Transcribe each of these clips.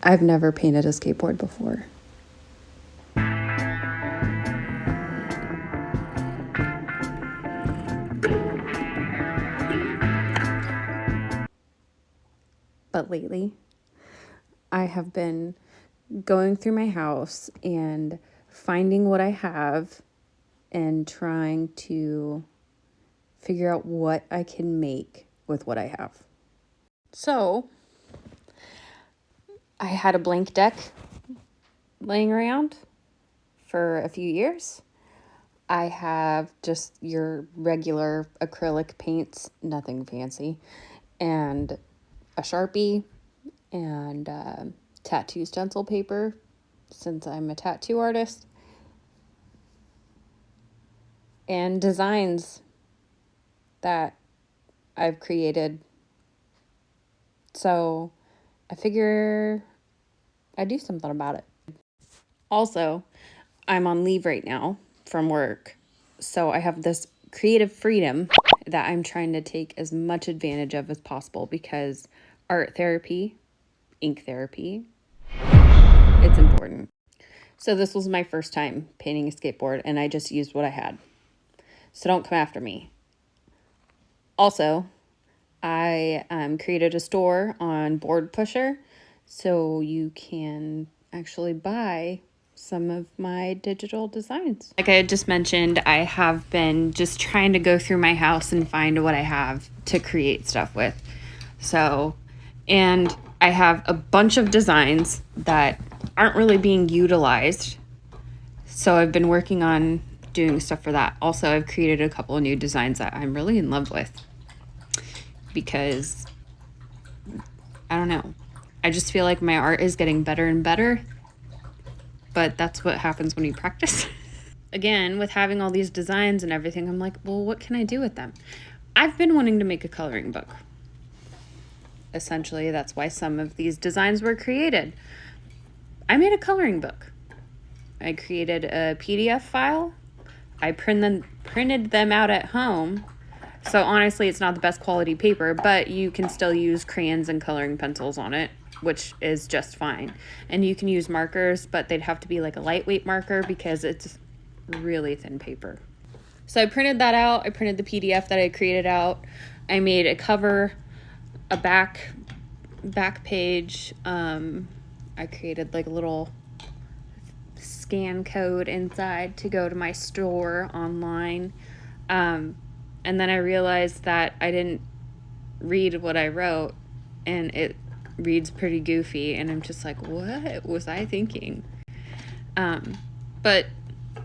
I've never painted a skateboard before. But lately, I have been going through my house and finding what I have and trying to figure out what I can make with what I have. So, I had a blank deck laying around for a few years. I have just your regular acrylic paints, nothing fancy, and a Sharpie and tattoo stencil paper, since I'm a tattoo artist, and designs that I've created. So I figure I'd do something about it. Also, I'm on leave right now from work, so I have this creative freedom that I'm trying to take as much advantage of as possible, because art therapy, ink therapy, it's important. So this was my first time painting a skateboard, and I just used what I had. So don't come after me. Also, I created a store on Board Pusher, so you can actually buy some of my digital designs. Like I had just mentioned, I have been just trying to go through my house and find what I have to create stuff with. So, and I have a bunch of designs that aren't really being utilized. So I've been working on doing stuff for that. Also, I've created a couple of new designs that I'm really in love with, because I don't know, I just feel like my art is getting better and better, but that's what happens when you practice. Again, with having all these designs and everything, I'm like, well, what can I do with them? I've been wanting to make a coloring book. Essentially, that's why some of these designs were created. I made a coloring book. I created a PDF file. I printed them out at home. So honestly, it's not the best quality paper, but you can still use crayons and coloring pencils on it, which is just fine. And you can use markers, but they'd have to be like a lightweight marker because it's really thin paper. So I printed that out. I printed the PDF that I created out. I made a cover, a back page. I created like a little scan code inside to go to my store online. And then I realized that I didn't read what I wrote, and it reads pretty goofy, and I'm just like, what was I thinking? But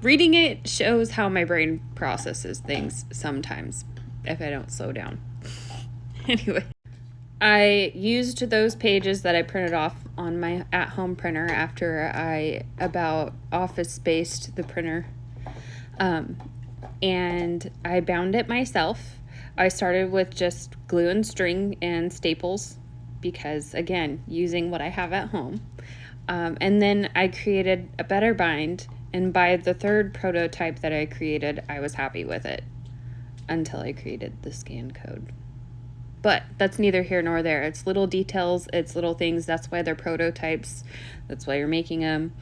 reading it shows how my brain processes things sometimes if I don't slow down. Anyway, I used those pages that I printed off on my at-home printer after I about office spaced the printer. And I bound it myself. I started with just glue and string and staples because, again, using what I have at home. And then I created a better bind, and by the third prototype that I created, I was happy with it until I created the scan code. But that's neither here nor there. It's little details, it's little things. That's why they're prototypes. That's why you're making them.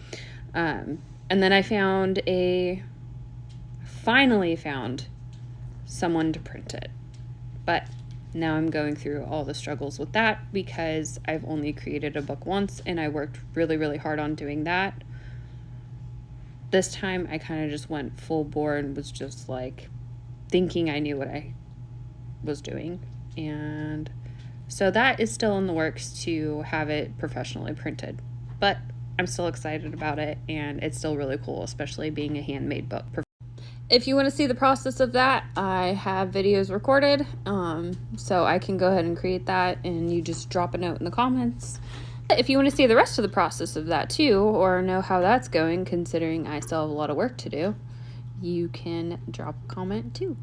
And then I finally found someone to print it. But now I'm going through all the struggles with that because I've only created a book once, and I worked really, really hard on doing that. This time I kind of just went full bore and was just like thinking I knew what I was doing. And so that is still in the works to have it professionally printed. But I'm still excited about it, and it's still really cool, especially being a handmade book. If you want to see the process of that, I have videos recorded, so I can go ahead and create that, and you just drop a note in the comments. If you want to see the rest of the process of that too, or know how that's going, considering I still have a lot of work to do, you can drop a comment too.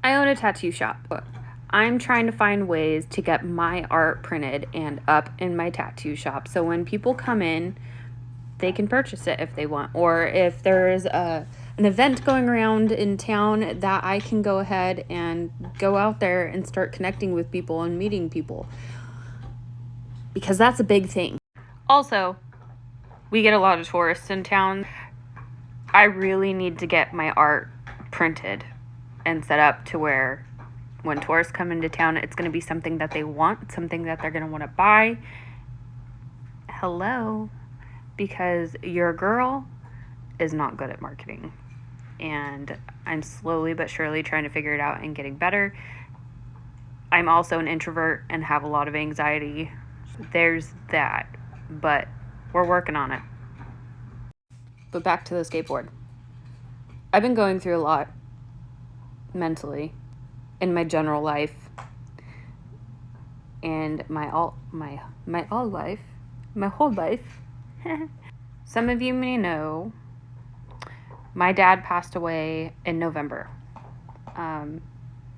I own a tattoo shop. I'm trying to find ways to get my art printed and up in my tattoo shop, so when people come in, they can purchase it if they want, or if there is an event going around in town, that I can go ahead and go out there and start connecting with people and meeting people, because that's a big thing. Also, we get a lot of tourists in town. I really need to get my art printed and set up to where when tourists come into town, it's going to be something that they want, something that they're going to want to buy. Hello, because your girl is not good at marketing. And I'm slowly but surely trying to figure it out and getting better. I'm also an introvert and have a lot of anxiety. There's that, but we're working on it. But back to the skateboard. I've been going through a lot mentally in my general life and my whole life. Some of you may know my dad passed away in November.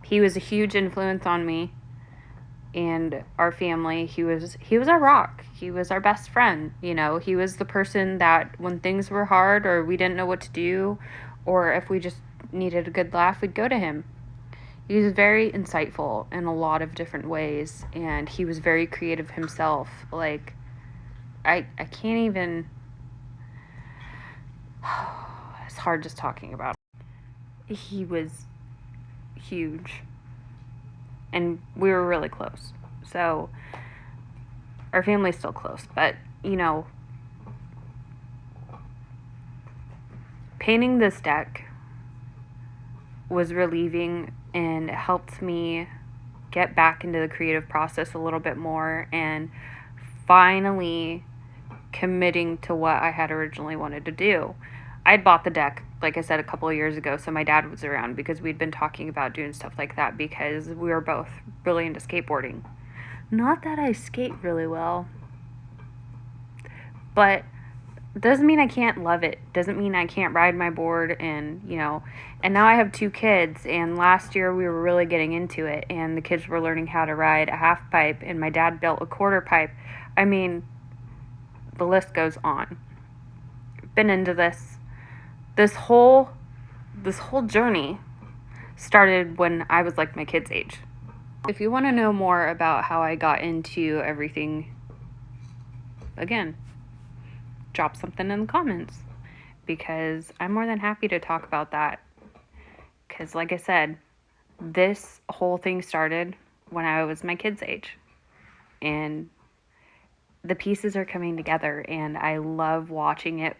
He was a huge influence on me and our family. He was our rock. He was our best friend. You know, he was the person that when things were hard or we didn't know what to do, or if we just needed a good laugh, we'd go to him. He was very insightful in a lot of different ways, and he was very creative himself. Like, I can't even... It's hard just talking about him. He was huge, and we were really close. So, our family's still close, but, you know, painting this deck was relieving and helped me get back into the creative process a little bit more and finally committing to what I had originally wanted to do. I had bought the deck, like I said, a couple of years ago, so my dad was around because we'd been talking about doing stuff like that because we were both really into skateboarding. Not that I skate really well, but doesn't mean I can't love it. Doesn't mean I can't ride my board and, you know, and now I have 2 kids, and last year we were really getting into it, and the kids were learning how to ride a half pipe, and my dad built a quarter pipe. I mean, the list goes on. Been into this. This whole journey started when I was like my kids' age. If you want to know more about how I got into everything, again, drop something in the comments because I'm more than happy to talk about that. Because like I said, this whole thing started when I was my kids' age. And the pieces are coming together and I love watching it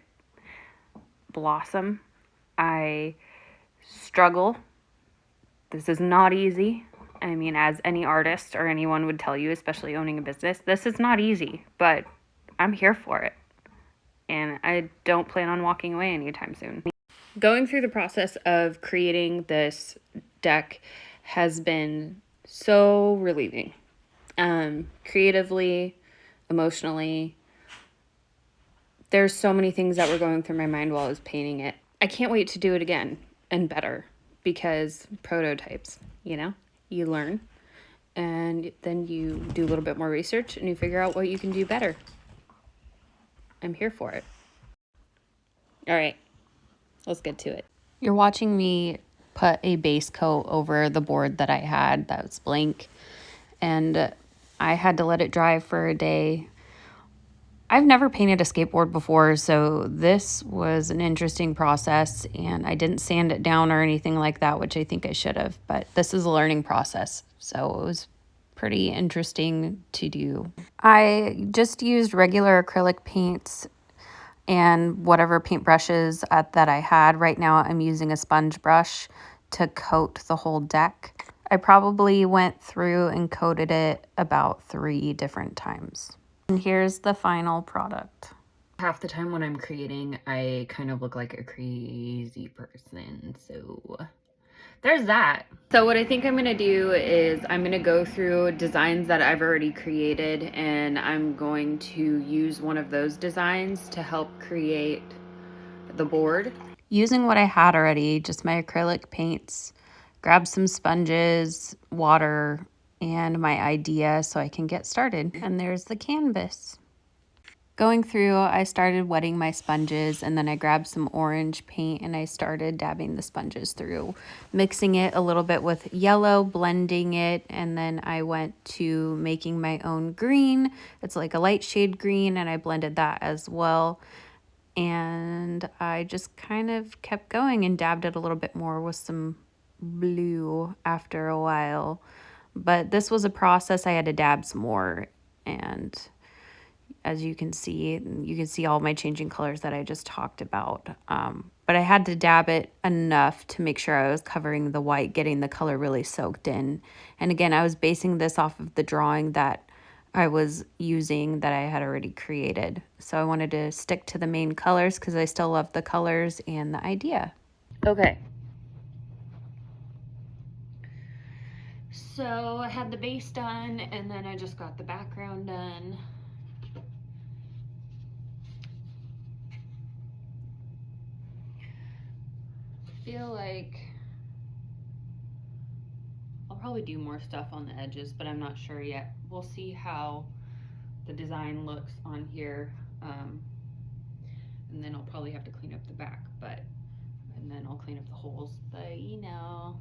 blossom. I struggle. This is not easy. I mean, as any artist or anyone would tell you, especially owning a business, this is not easy, but I'm here for it. And I don't plan on walking away anytime soon. Going through the process of creating this deck has been so relieving. Creatively, emotionally, there's so many things that were going through my mind while I was painting it. I can't wait to do it again and better because prototypes, you know, you learn and then you do a little bit more research and you figure out what you can do better. I'm here for it. All right, let's get to it. You're watching me put a base coat over the board that I had that was blank, and I had to let it dry for a day. I've never painted a skateboard before, so this was an interesting process, and I didn't sand it down or anything like that, which I think I should have, but this is a learning process, so it was pretty interesting to do. I just used regular acrylic paints and whatever paintbrushes that I had. Right now I'm using a sponge brush to coat the whole deck. I probably went through and coated it about 3 different times. And here's the final product. Half the time when I'm creating, I kind of look like a crazy person, so there's that. So what I think I'm gonna do is I'm gonna go through designs that I've already created and I'm going to use one of those designs to help create the board. Using what I had already, just my acrylic paints, grab some sponges, water, and my idea so I can get started. And there's the canvas. Going through, I started wetting my sponges, and then I grabbed some orange paint and I started dabbing the sponges through, mixing it a little bit with yellow, blending it, and then I went to making my own green. It's like a light shade green, and I blended that as well. And I just kind of kept going and dabbed it a little bit more with some blue after a while. But this was a process. I had to dab some more, and as you can see all my changing colors that I just talked about. But I had to dab it enough to make sure I was covering the white, getting the color really soaked in. And again, I was basing this off of the drawing that I was using that I had already created. So I wanted to stick to the main colors because I still love the colors and the idea. Okay. So I had the base done, and then I just got the background done. I feel like I'll probably do more stuff on the edges, but I'm not sure yet. We'll see how the design looks on here. And then I'll probably have to clean up the back, and then I'll clean up the holes, but you know.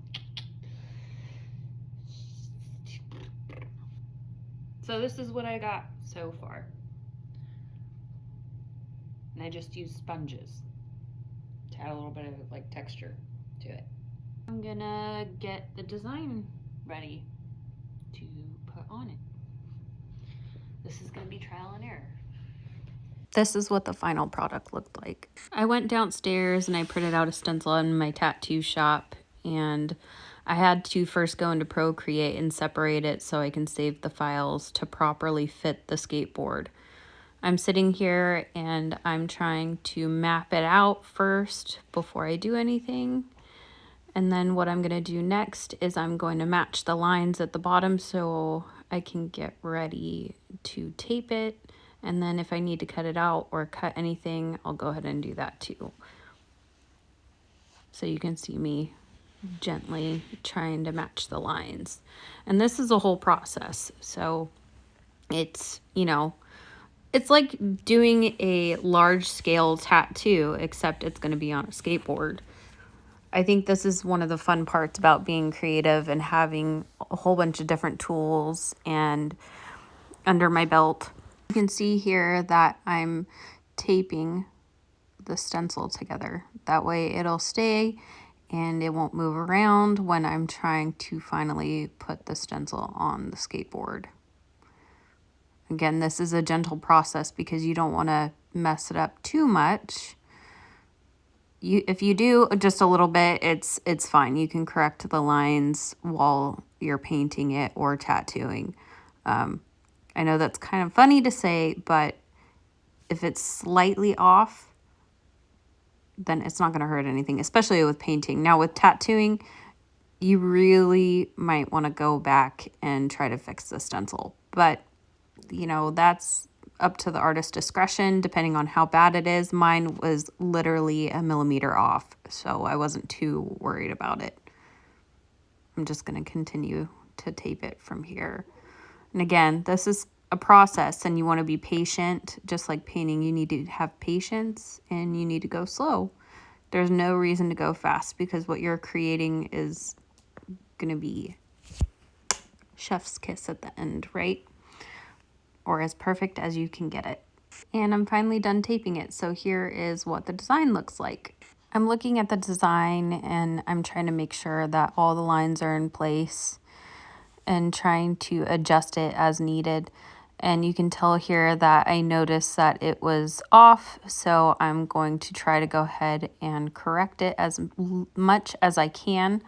So this is what I got so far. And I just used sponges to add a little bit of like texture to it. I'm gonna get the design ready to put on it. This is gonna be trial and error. This is what the final product looked like. I went downstairs and I printed out a stencil in my tattoo shop, and I had to first go into Procreate and separate it so I can save the files to properly fit the skateboard. I'm sitting here and I'm trying to map it out first before I do anything. And then what I'm going to do next is I'm going to match the lines at the bottom so I can get ready to tape it. And then if I need to cut it out or cut anything, I'll go ahead and do that too. So you can see me gently trying to match the lines. And this is a whole process. So it's, it's like doing a large scale tattoo, except it's going to be on a skateboard. I think this is one of the fun parts about being creative and having a whole bunch of different tools and under my belt. You can see here that I'm taping the stencil together. That way it'll stay and it won't move around when I'm trying to finally put the stencil on the skateboard. Again, this is a gentle process because you don't want to mess it up too much. If you do just a little bit, it's fine. You can correct the lines while you're painting it or tattooing. I know that's kind of funny to say, but if it's slightly off, then it's not going to hurt anything, especially with painting. Now with tattooing, you really might want to go back and try to fix the stencil. But, that's up to the artist's discretion, depending on how bad it is. Mine was literally a millimeter off, so I wasn't too worried about it. I'm just going to continue to tape it from here. And again, this is a process and you want to be patient. Just like painting, you need to have patience and you need to go slow. There's no reason to go fast because what you're creating is going to be chef's kiss at the end, right? Or as perfect as you can get it. And I'm finally done taping it. So here is what the design looks like. I'm looking at the design and I'm trying to make sure that all the lines are in place and trying to adjust it as needed. And you can tell here that I noticed that it was off, so I'm going to try to go ahead and correct it as much as I can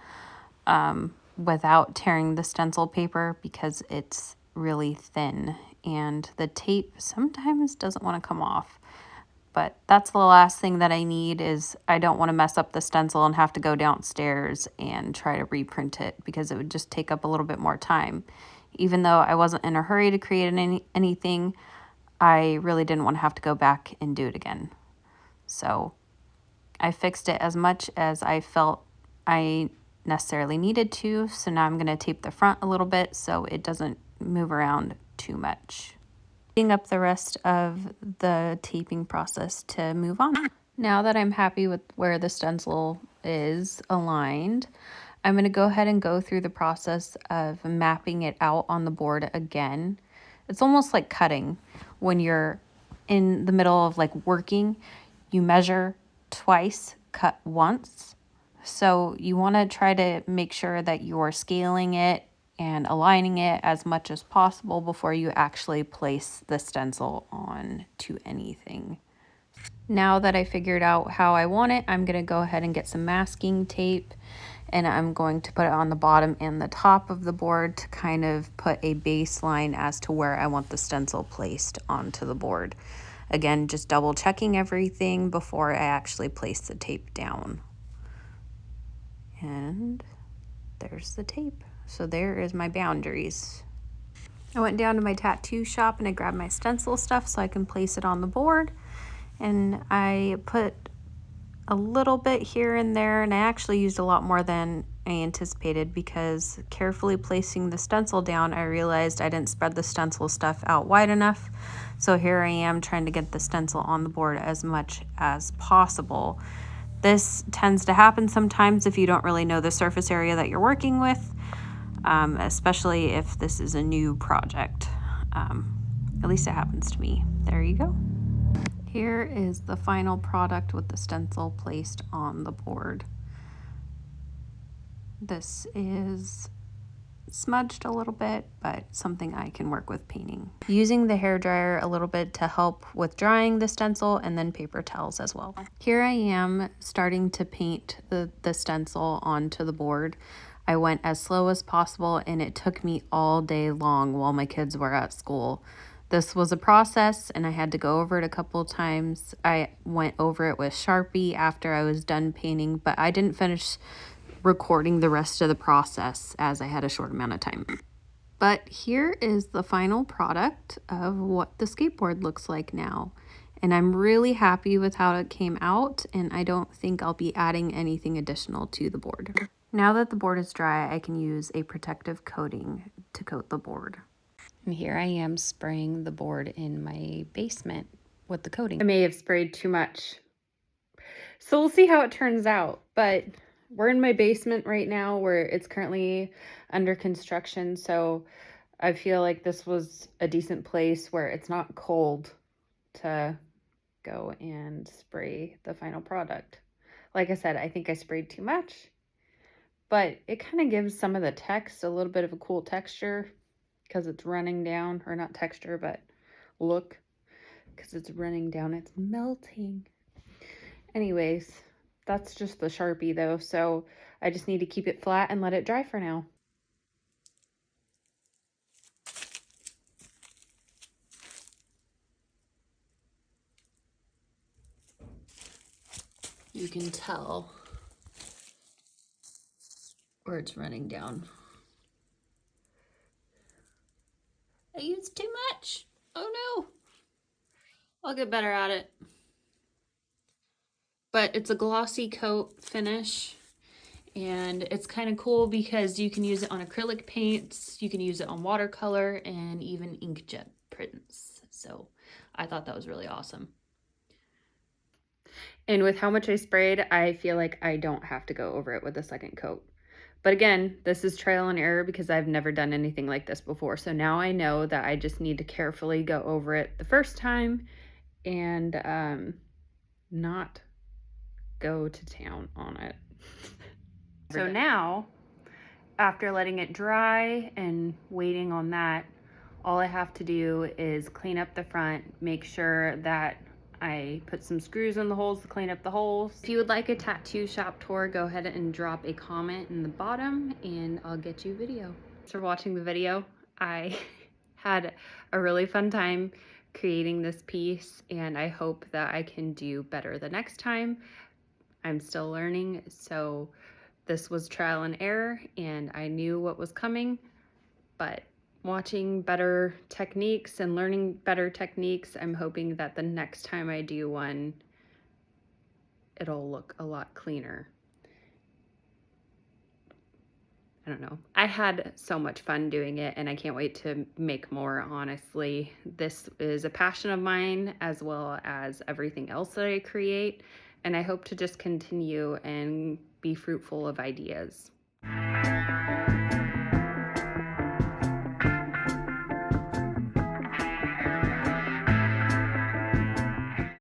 without tearing the stencil paper because it's really thin and the tape sometimes doesn't want to come off. But that's the last thing that I need is I don't want to mess up the stencil and have to go downstairs and try to reprint it because it would just take up a little bit more time. Even though I wasn't in a hurry to create anything, I really didn't want to have to go back and do it again. So I fixed it as much as I felt I necessarily needed to. So now I'm going to tape the front a little bit so it doesn't move around too much. Up the rest of the taping process to move on. Now that I'm happy with where the stencil is aligned, I'm going to go ahead and go through the process of mapping it out on the board again. It's almost like cutting. When you're in the middle of like working, you measure twice, cut once. So you want to try to make sure that you're scaling it and aligning it as much as possible before you actually place the stencil on to anything. Now that I figured out how I want it, I'm going to go ahead and get some masking tape, and I'm going to put it on the bottom and the top of the board to kind of put a baseline as to where I want the stencil placed onto the board. Again, just double checking everything before I actually place the tape down. And there's the tape. So there is my boundaries. I went down to my tattoo shop and I grabbed my stencil stuff so I can place it on the board. And I put a little bit here and there, and I actually used a lot more than I anticipated because carefully placing the stencil down, I realized I didn't spread the stencil stuff out wide enough. So here I am trying to get the stencil on the board as much as possible. This tends to happen sometimes if you don't really know the surface area that you're working with, especially if this is a new project. At least it happens to me. There you go. Here is the final product with the stencil placed on the board. This is smudged a little bit, but something I can work with painting. Using the hairdryer a little bit to help with drying the stencil, and then paper towels as well. Here I am starting to paint the stencil onto the board. I went as slow as possible, and it took me all day long while my kids were at school. This was a process, and I had to go over it a couple of times. I went over it with Sharpie after I was done painting, but I didn't finish recording the rest of the process as I had a short amount of time. But here is the final product of what the skateboard looks like now. And I'm really happy with how it came out, and I don't think I'll be adding anything additional to the board. Now that the board is dry, I can use a protective coating to coat the board. And here I am spraying the board in my basement with the coating. I may have sprayed too much, so we'll see how it turns out. But we're in my basement right now where it's currently under construction, so I feel like this was a decent place where it's not cold to go and spray the final product. Like I said, I think I sprayed too much, but it kind of gives some of the text a little bit of a cool texture because it's running down, or not texture, but look, because it's running down, it's melting. Anyways, that's just the Sharpie though, so I just need to keep it flat and let it dry for now. You can tell where it's running down. I used too much. Oh no. I'll get better at it. But it's a glossy coat finish, and it's kind of cool because you can use it on acrylic paints, you can use it on watercolor, and even inkjet prints. So I thought that was really awesome. And with how much I sprayed, I feel like I don't have to go over it with a second coat. But again, this is trial and error because I've never done anything like this before. So now I know that I just need to carefully go over it the first time and not go to town on it. So now, after letting it dry and waiting on that, all I have to do is clean up the front, make sure that I put some screws in the holes to clean up the holes. If you would like a tattoo shop tour, go ahead and drop a comment in the bottom and I'll get you a video. Thanks for watching the video. I had a really fun time creating this piece, and I hope that I can do better the next time. I'm still learning, so this was trial and error, and I knew what was coming, but watching better techniques and learning better techniques, I'm hoping that the next time I do one, it'll look a lot cleaner. I don't know. I had so much fun doing it, and I can't wait to make more, honestly. This is a passion of mine as well as everything else that I create, and I hope to just continue and be fruitful of ideas.